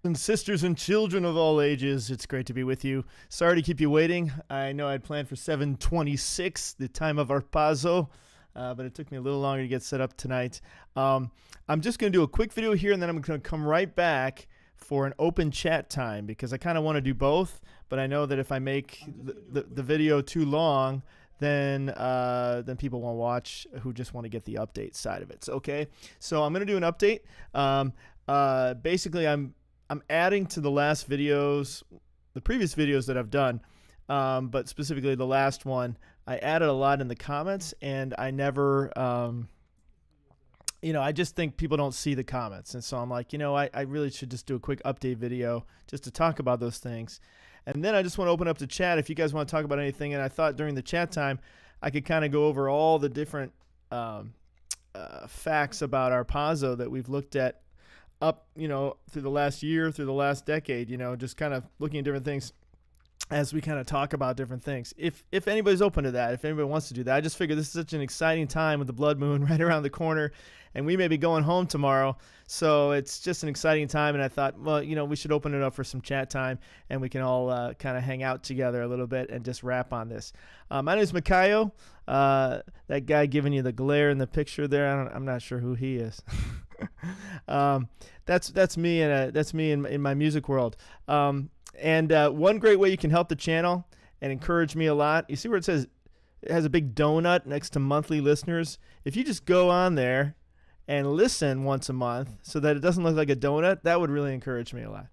And sisters and children of all ages, it's great to be with you. Sorry to keep you waiting. I know I'd planned for 7:26, the time of our pazo, but it took me a little longer to get set up tonight. I'm just going to do a quick video here, and then I'm going to come right back for an open chat time because I kind of want to do both, but I know that if I make the video too long, then people won't watch who just want to get the update side of it. So, okay, so I'm going to do an update. Basically, I'm adding to the last videos, the previous videos that I've done, but specifically the last one, I added a lot in the comments, and I never, I just think people don't see the comments. And so I'm like, I really should just do a quick update video just to talk about those things. And then I just want to open up the chat if you guys want to talk about anything. And I thought during the chat time, I could kind of go over all the different facts about our Pazo that we've looked at up, through the last year, through the last decade, just kind of looking at different things as we kind of talk about different things. If anybody's open to that, if anybody wants to do that, I just figured this is such an exciting time with the blood moon right around the corner, and we may be going home tomorrow. So it's just an exciting time. And I thought, well, we should open it up for some chat time, and we can all kind of hang out together a little bit and just rap on this. My name is Makayo. That guy giving you the glare in the picture there, I'm not sure who he is. That's me, and that's me in my music world. And one great way you can help the channel and encourage me a lot, you see where it says it has a big donut next to monthly listeners? If you just go on there and listen once a month so that it doesn't look like a donut, that would really encourage me a lot.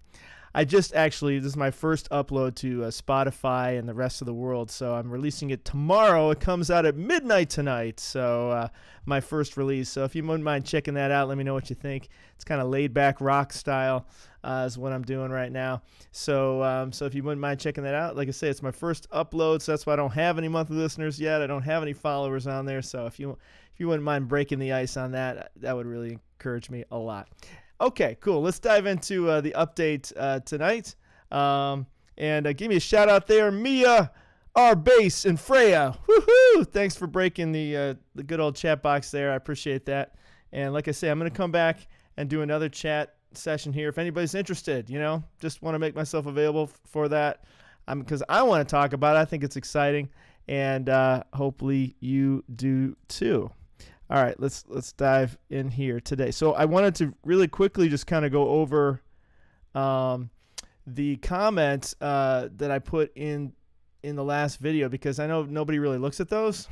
I just this is my first upload to Spotify and the rest of the world, so I'm releasing it tomorrow. It comes out at midnight tonight, so my first release. So if you wouldn't mind checking that out, let me know what you think. It's kind of laid-back rock style is what I'm doing right now. So if you wouldn't mind checking that out, like I say, it's my first upload, so that's why I don't have any monthly listeners yet. I don't have any followers on there, so if you wouldn't mind breaking the ice on that, that would really encourage me a lot. Okay, cool. Let's dive into the update tonight. And give me a shout out there, Mia, our bass, and Freya. Woohoo! Thanks for breaking the good old chat box there. I appreciate that. And like I say, I'm going to come back and do another chat session here if anybody's interested. Just want to make myself available for that because I want to talk about it. I think it's exciting, and hopefully you do too. All right, let's dive in here today. So I wanted to really quickly just kind of go over the comments that I put in the last video because I know nobody really looks at those.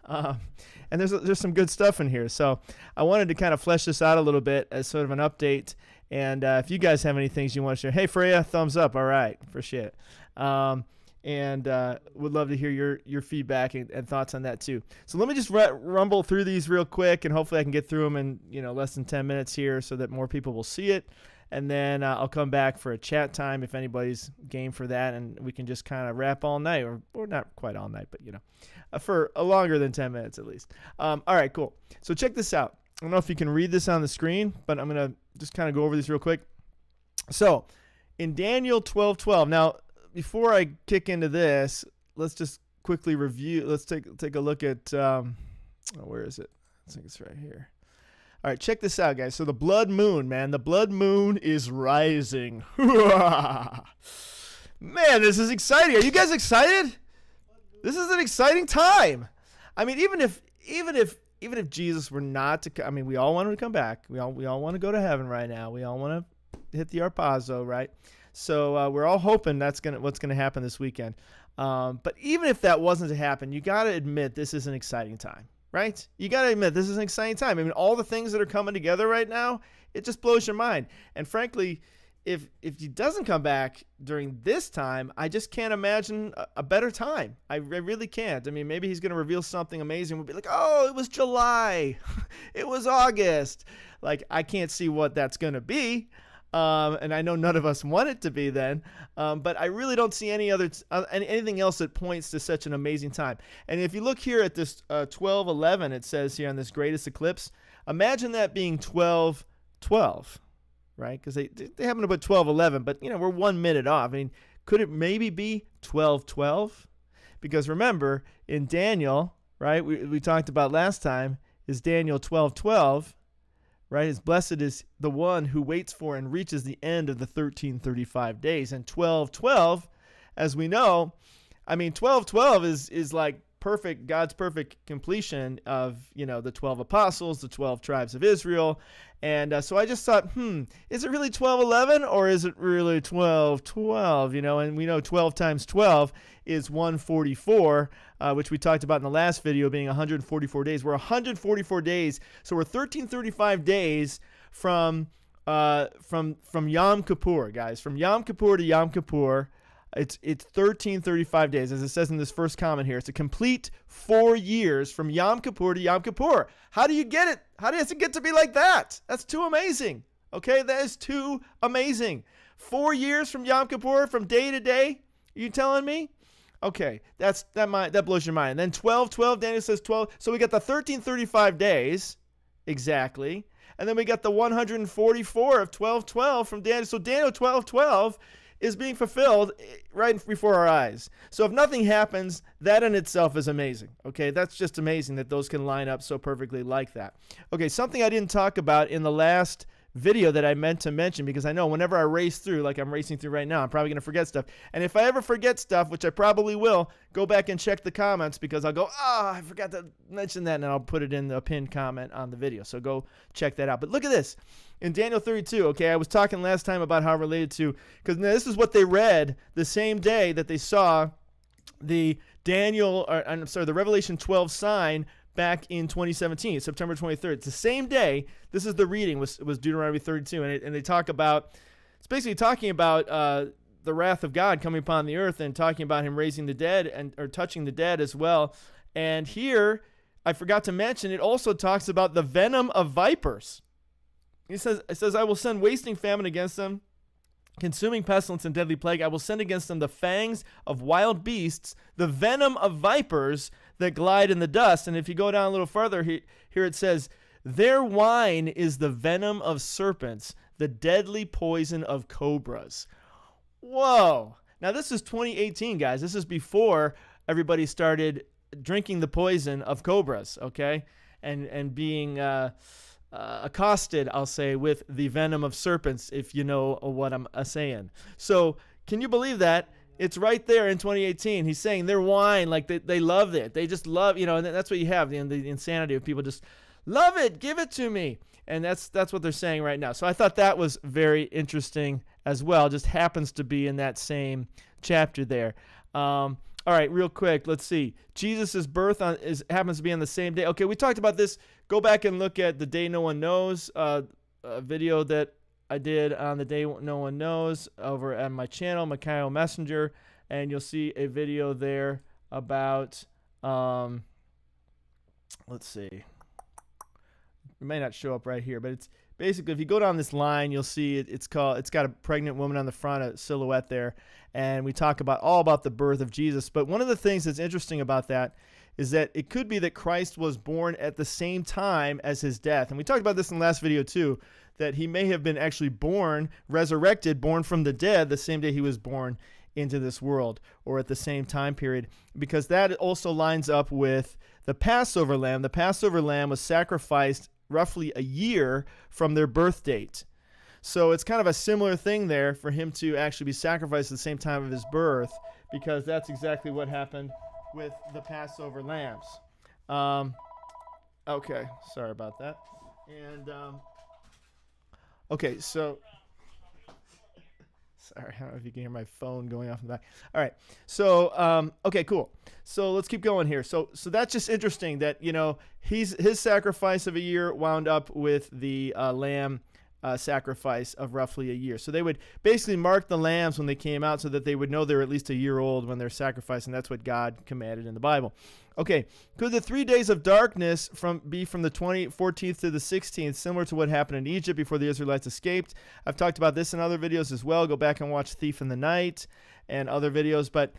And there's some good stuff in here. So I wanted to kind of flesh this out a little bit as sort of an update. And if you guys have any things you want to share, hey, Freya, thumbs up. All right, appreciate it. And would love to hear your feedback and thoughts on that too. So let me just rumble through these real quick, and hopefully I can get through them in less than 10 minutes here so that more people will see it. And then I'll come back for a chat time if anybody's game for that, and we can just kind of rap all night, or not quite all night, but for a longer than 10 minutes at least. All right, cool. So check this out. I don't know if you can read this on the screen, but I'm going to just kind of go over these real quick. So in Daniel 12:12, now, before I kick into this, let's just quickly review. Let's take a look at, where is it? I think it's right here. All right, check this out, guys. So the blood moon, man. The blood moon is rising. Man, this is exciting. Are you guys excited? This is an exciting time. I mean, even if Jesus were not to come, I mean, we all want him to come back. We all want to go to heaven right now. We all want to hit the Arpazo, right? So we're all hoping that's what's gonna happen this weekend. But even if that wasn't to happen, you gotta admit this is an exciting time, right? You gotta admit this is an exciting time. I mean, all the things that are coming together right now, it just blows your mind. And frankly, if he doesn't come back during this time, I just can't imagine a better time. I really can't. I mean, maybe he's gonna reveal something amazing. We'll be like, oh, it was July, it was August. Like, I can't see what that's gonna be. And I know none of us want it to be then, but I really don't see anything else that points to such an amazing time. And if you look here at this 12:11, it says here on this greatest eclipse, imagine that being 12:12, right? Because they happen to put 12:11, but we're 1 minute off. I mean, could it maybe be 12:12? Because remember, in Daniel, right, we talked about last time, is Daniel 12:12. right? His blessed is the one who waits for and reaches the end of the 1335 days. And 12:12, as we know, I mean, 12:12 is like perfect, God's perfect completion of, the 12 apostles, the 12 tribes of Israel. And so I just thought, is it really 12:11 or is it really 12:12? And we know 12 times 12 is 144, which we talked about in the last video, being 144 days. We're 144 days. So we're 1335 days from Yom Kippur, guys. From Yom Kippur to Yom Kippur. It's 1335 days, as it says in this first comment here. It's a complete 4 years from Yom Kippur to Yom Kippur. How do you get it? How does it get to be like that? That's too amazing. Okay, that is too amazing. 4 years from Yom Kippur, from day to day. Are you telling me? Okay, that blows your mind. And then 12:12, Daniel says 12. So we got the 1335 days exactly, and then we got the 144 of 12:12 from Daniel. So Daniel 12:12 is being fulfilled right before our eyes. So if nothing happens, that in itself is amazing. Okay, that's just amazing that those can line up so perfectly like that. Okay, something I didn't talk about in the last video that I meant to mention, because I know whenever I race through, like I'm racing through right now, I'm probably going to forget stuff. And if I ever forget stuff, which I probably will, go back and check the comments, because I'll go, I forgot to mention that, and I'll put it in the pinned comment on the video. So go check that out. But look at this. In Daniel 32, okay, I was talking last time about how related to, because this is what they read the same day that they saw the the Revelation 12 sign back in 2017, September 23rd. It's the same day. This is the reading, was Deuteronomy 32, and they talk about, it's basically talking about the wrath of God coming upon the earth, and talking about him raising the dead, or touching the dead as well. And here, I forgot to mention, it also talks about the venom of vipers. It says, I will send wasting famine against them, consuming pestilence and deadly plague. I will send against them the fangs of wild beasts, the venom of vipers that glide in the dust. And if you go down a little further, here it says, their wine is the venom of serpents, the deadly poison of cobras. Whoa. Now, this is 2018, guys. This is before everybody started drinking the poison of cobras, okay? And being accosted, I'll say, with the venom of serpents, if you know what I'm saying. So can you believe that? It's right there in 2018. He's saying their wine, like they love it. They just love, and that's what you have, the insanity of people just love it. Give it to me. And that's what they're saying right now. So I thought that was very interesting as well. Just happens to be in that same chapter there. All right, real quick, let's see. Jesus' birth happens to be on the same day. Okay, we talked about this. Go back and look at the Day No One Knows a video that I did on the Day No One Knows over at my channel, Mikhail Messenger, and you'll see a video there about, let's see. It may not show up right here, but it's basically, if you go down this line, you'll see it's got a pregnant woman on the front, a silhouette there, and we talk all about the birth of Jesus. But one of the things that's interesting about that is that it could be that Christ was born at the same time as his death. And we talked about this in the last video too, that he may have been actually resurrected, born from the dead the same day he was born into this world, or at the same time period, because that also lines up with the Passover lamb. The Passover lamb was sacrificed roughly a year from their birth date. So it's kind of a similar thing there for him to actually be sacrificed at the same time of his birth, because that's exactly what happened with the Passover lambs. Okay, sorry about that. And okay, so sorry, I don't know if you can hear my phone going off in the back. All right, so okay, cool. So let's keep going here. So that's just interesting that his sacrifice of a year wound up with the lamb sacrifice of roughly a year. So they would basically mark the lambs when they came out so that they would know they're at least a year old when they're sacrificed, and that's what God commanded in the Bible. Okay, could the 3 days of darkness be from the 14th to the 16th, similar to what happened in Egypt before the Israelites escaped? I've talked about this in other videos as well. Go back and watch Thief in the Night and other videos, but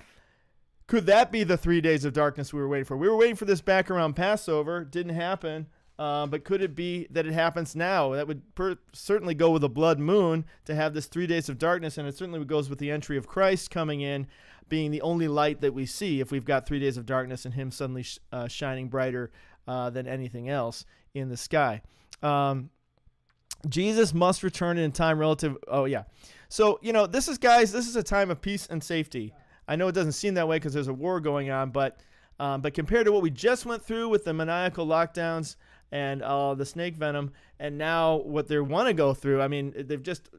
could that be the 3 days of darkness we were waiting for? We were waiting for this back around Passover. Didn't happen. But could it be that it happens now? That would certainly go with a blood moon to have this 3 days of darkness, and it certainly goes with the entry of Christ coming in, being the only light that we see if we've got 3 days of darkness and him suddenly shining brighter than anything else in the sky. Jesus must return in time relative. Oh, yeah. So, this is, guys, this is a time of peace and safety. I know it doesn't seem that way because there's a war going on, but compared to what we just went through with the maniacal lockdowns and the snake venom, and now what they want to go through, I mean, they've just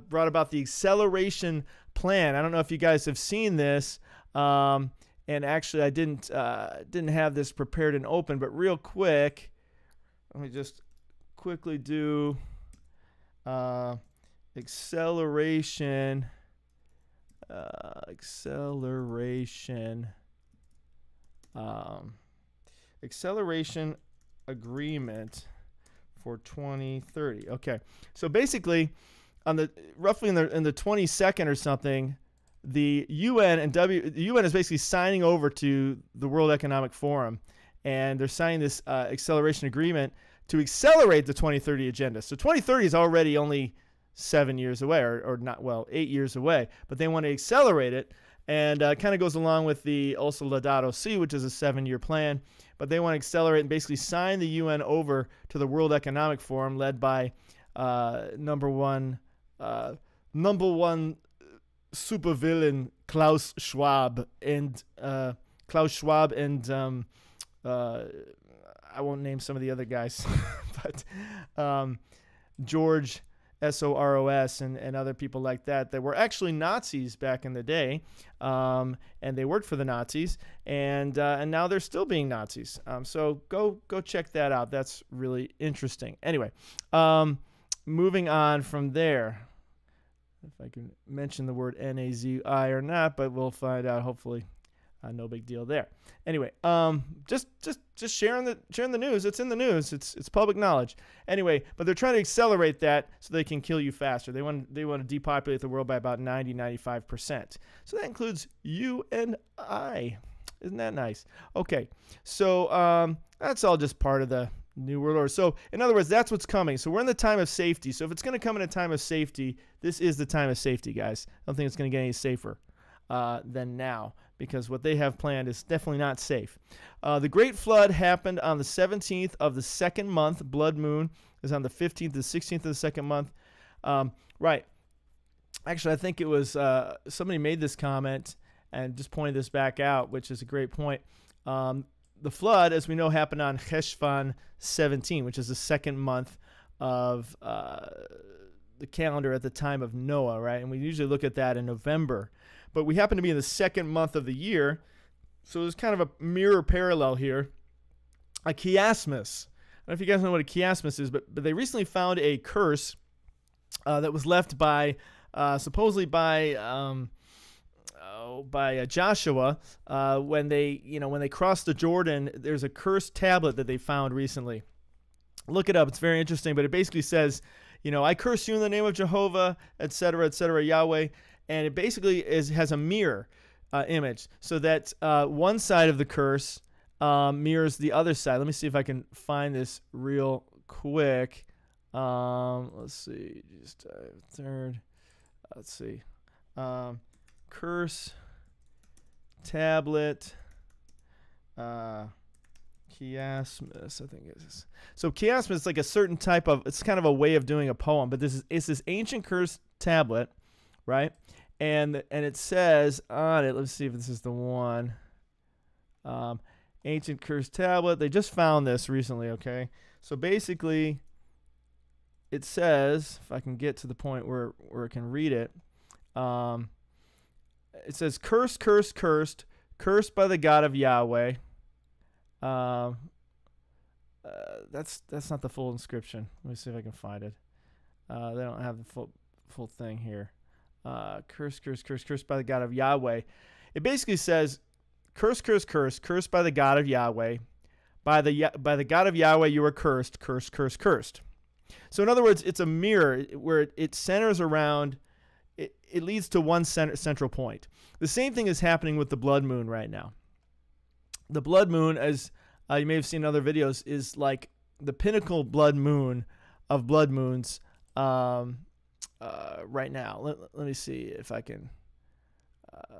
brought about the acceleration plan. I don't know if you guys have seen this, and actually I didn't have this prepared and open, but real quick, let me just quickly do acceleration agreement for 2030. Okay, so basically, roughly in the 22nd or something, the UN the UN is basically signing over to the World Economic Forum, and they're signing this acceleration agreement to accelerate the 2030 agenda. So 2030 is already only 7 years away, or not, well, 8 years away, but they want to accelerate it, and kind of goes along with the also Laudato Si, which is a 7-year plan, but they want to accelerate and basically sign the UN over to the World Economic Forum, led by number one supervillain Klaus Schwab and I won't name some of the other guys, but George Soros and other people like that were actually Nazis back in the day, and they worked for the Nazis, and now they're still being Nazis. So go check that out. That's really interesting. Anyway, moving on from there, if I can mention the word NAZI or not, but we'll find out hopefully. No big deal there. Anyway, just sharing the news. It's in the news. It's public knowledge. Anyway, but they're trying to accelerate that so they can kill you faster. They want to depopulate the world by about 95%. So that includes you and I. Isn't that nice? Okay, so that's all just part of the New World Order. So in other words, that's what's coming. So we're in the time of safety. So if it's going to come in a time of safety, this is the time of safety, guys. I don't think it's going to get any safer than now, because what they have planned is definitely not safe. The Great Flood happened on the 17th of the second month. Blood Moon is on the 15th to the 16th of the second month. Right. Actually, I think it was somebody made this comment and just pointed this back out, which is a great point. The flood, as we know, happened on Cheshvan 17, which is the second month of the calendar at the time of Noah, right? And we usually look at that in November. But we happen to be in the second month of the year, so there's kind of a mirror parallel here. A chiasmus. I don't know if you guys know what a chiasmus is, but they recently found a curse that was left by, supposedly by Joshua when they crossed the Jordan. There's a cursed tablet that they found recently. Look it up. It's very interesting, but it basically says, I curse you in the name of Jehovah, etc., Yahweh. And it basically has a mirror image, so that one side of the curse mirrors the other side. Let me see if I can find this real quick. Let's see, just third. Let's see, curse tablet. Chiasmus, I think it is. So chiasmus is like a certain type of. It's kind of a way of doing a poem, but it's this ancient curse tablet, right? And it says on it, let's see if this is the one. Ancient curse tablet. They just found this recently, okay? So basically, it says, if I can get to the point where I can read it, it says, cursed, cursed by the God of Yahweh. That's not the full inscription. Let me see if I can find it. They don't have the full thing here. Cursed by the God of Yahweh. It basically says, cursed by the God of Yahweh. By the God of Yahweh you are cursed. So in other words, it's a mirror where it centers around. It leads to one central point. The same thing is happening with the blood moon right now. The blood moon, as you may have seen in other videos, is like the pinnacle blood moon of blood moons. Right now. Let me see if I can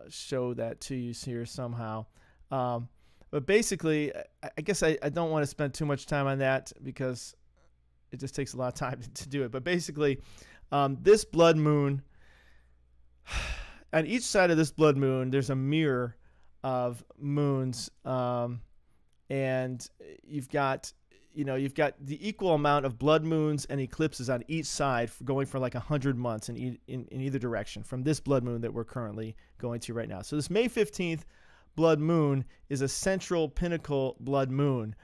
show that to you here somehow. But basically, I guess I don't want to spend too much time on that because it just takes a lot of time to do it. But basically, this blood moon, on each side of this blood moon, there's a mirror of moons, and you've got the equal amount of blood moons and eclipses on each side, going for like 100 months in either direction from this blood moon that we're currently going to right now. So this May 15th blood moon is a central pinnacle blood moon,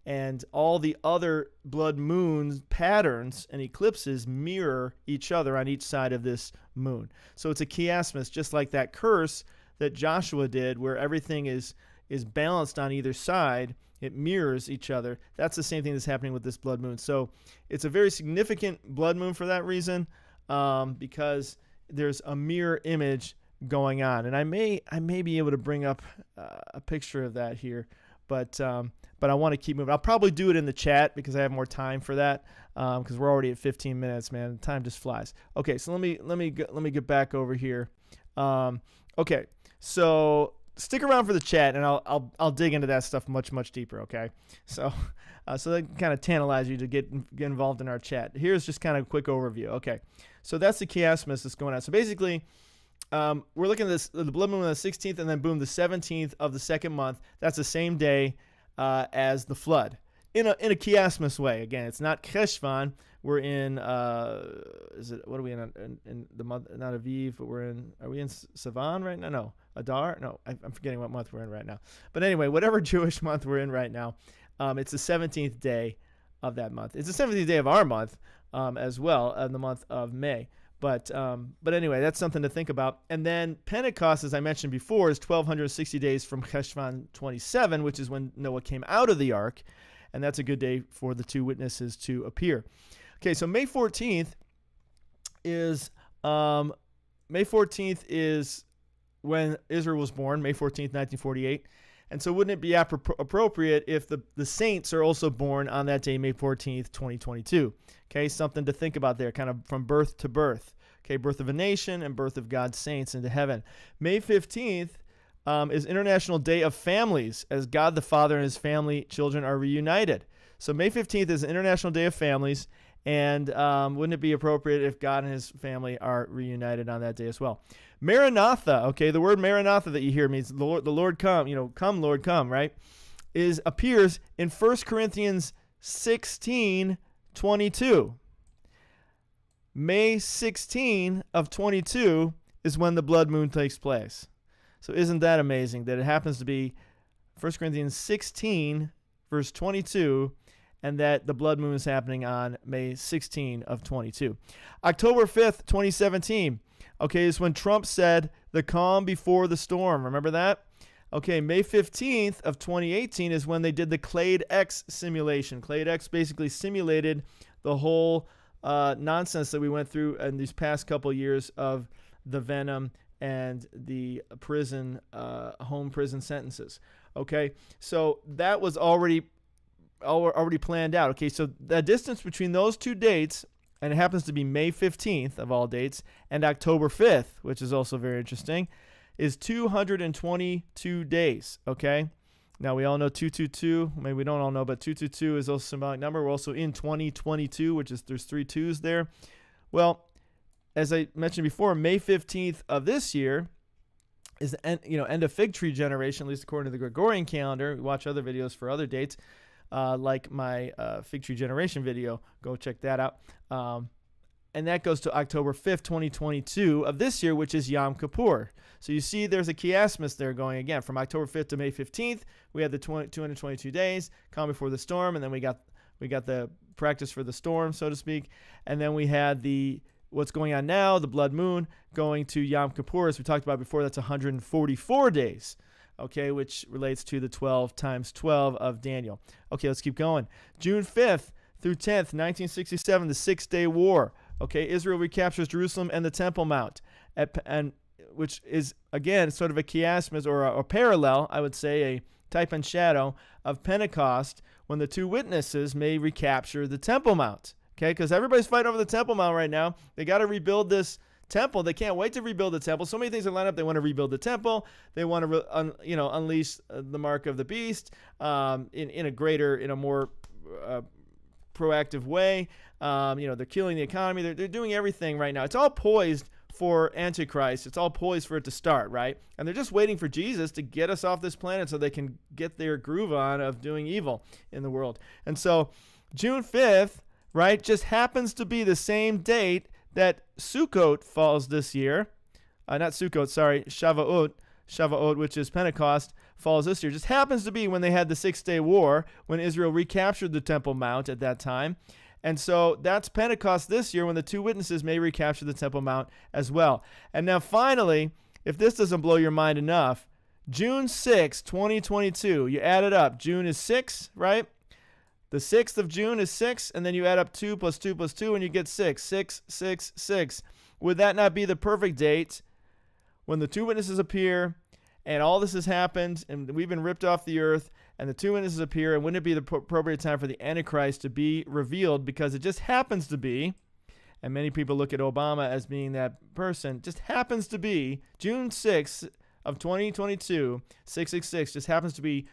and all the other blood moon patterns and eclipses mirror each other on each side of this moon. So it's a chiasmus, just like that curse that Joshua did, where everything is balanced on either side. It mirrors each other. That's the same thing that's happening with this blood moon. So it's a very significant blood moon for that reason, because there's a mirror image going on. And I may be able to bring up a picture of that here, but I want to keep moving. I'll probably do it in the chat because I have more time for that, because we're already at 15 minutes, man. Time just flies. Okay, so let me get back over here. Okay, so stick around for the chat, and I'll dig into that stuff much deeper. Okay, so that kind of tantalize you to get involved in our chat. Here's just kind of a quick overview. Okay, so that's the chiasmus that's going on. So basically, we're looking at the blood moon on the 16th, and then boom, the 17th of the second month. That's the same day as the flood in a chiasmus way. Again, it's not Cheshvan. We're in what are we in the month? Not Aviv, but are we in Sivan right now? No, Adar. No, I'm forgetting what month we're in right now. But anyway, whatever Jewish month we're in right now, it's the 17th day of that month. It's the 17th day of our month as well, the month of May. But anyway, that's something to think about. And then Pentecost, as I mentioned before, is 1,260 days from Cheshvan 27, which is when Noah came out of the ark. And that's a good day for the two witnesses to appear. Okay, so May 14th is when Israel was born, May 14th, 1948. And so wouldn't it be appropriate if the saints are also born on that day, May 14th, 2022? Okay, something to think about there, kind of from birth to birth. Okay, birth of a nation and birth of God's saints into heaven. May 15th is International Day of Families, as God the Father and his family children are reunited. So May 15th is International Day of Families, and wouldn't it be appropriate if God and his family are reunited on that day as well? Maranatha, okay, the word Maranatha that you hear means the Lord come, come Lord come, right? Appears in 1 Corinthians 16:22. May 16 of 22 is when the blood moon takes place. So isn't that amazing that it happens to be 1 Corinthians 16, verse 22, and that the blood moon is happening on May 16 of 22. October 5th, 2017, okay, is when Trump said the calm before the storm. Remember that? Okay, May 15th of 2018 is when they did the Clade X simulation. Clade X basically simulated the whole nonsense that we went through in these past couple years of the venom and the home prison sentences. Okay, so that was already planned out. Okay, so the distance between those two dates, and it happens to be May 15th of all dates, and October 5th, which is also very interesting, is 222 days. Okay, now we all know 222. Maybe we don't all know, but 222 is also a symbolic number. We're also in 2022, which is there's 3 2s there. Well, as I mentioned before, May 15th of this year is the end of fig tree generation, at least according to the Gregorian calendar. We watch other videos for other dates, like my fig tree generation video. Go check that out. And that goes to October 5th, 2022 of this year, which is Yom Kippur. So you see there's a chiasmus there going again. From October 5th to May 15th, we had the 222 days, calm before the storm, and then we got the practice for the storm, so to speak. And then we had what's going on now, the blood moon, going to Yom Kippur, as we talked about before. That's 144 days, okay, which relates to the 12 times 12 of Daniel. Okay, let's keep going. June 5th through 10th, 1967, the Six-Day War. Okay, Israel recaptures Jerusalem and the Temple Mount, and which is, again, sort of a chiasmus or a parallel, I would say, a type and shadow of Pentecost, when the two witnesses may recapture the Temple Mount. Okay, because everybody's fighting over the Temple Mount right now. They got to rebuild this temple. They can't wait to rebuild the temple. So many things are lined up. They want to rebuild the temple. They want to, unleash the mark of the beast in a more proactive way. They're killing the economy. They're doing everything right now. It's all poised for Antichrist. It's all poised for it to start, right? And they're just waiting for Jesus to get us off this planet so they can get their groove on of doing evil in the world. And so June 5th, right, just happens to be the same date that Sukkot falls this year. Not Sukkot, sorry, Shavuot, which is Pentecost, falls this year. Just happens to be when they had the 6-day war, when Israel recaptured the Temple Mount at that time. And so that's Pentecost this year, when the two witnesses may recapture the Temple Mount as well. And now finally, if this doesn't blow your mind enough, June 6, 2022, you add it up. June is 6, right? The 6th of June is 6, and then you add up 2 plus 2 plus 2, and you get 6. 6, 6, 6. Would that not be the perfect date when the two witnesses appear, and all this has happened, and we've been ripped off the earth, and the two witnesses appear, and wouldn't it be the appropriate time for the Antichrist to be revealed? Because it just happens to be, and many people look at Obama as being that person, just happens to be June 6th of 2022, 666, just happens to be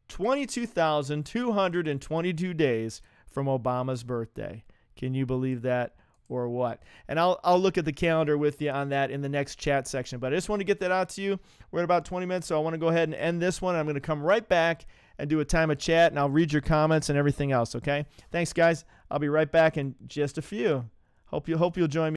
22,222 days from Obama's birthday. Can you believe that? Or what? And I'll look at the calendar with you on that in the next chat section. But I just want to get that out to you. We're at about 20 minutes, so I want to go ahead and end this one. I'm going to come right back and do a time of chat, and I'll read your comments and everything else, okay? Thanks, guys. I'll be right back in just a few. Hope you'll join me.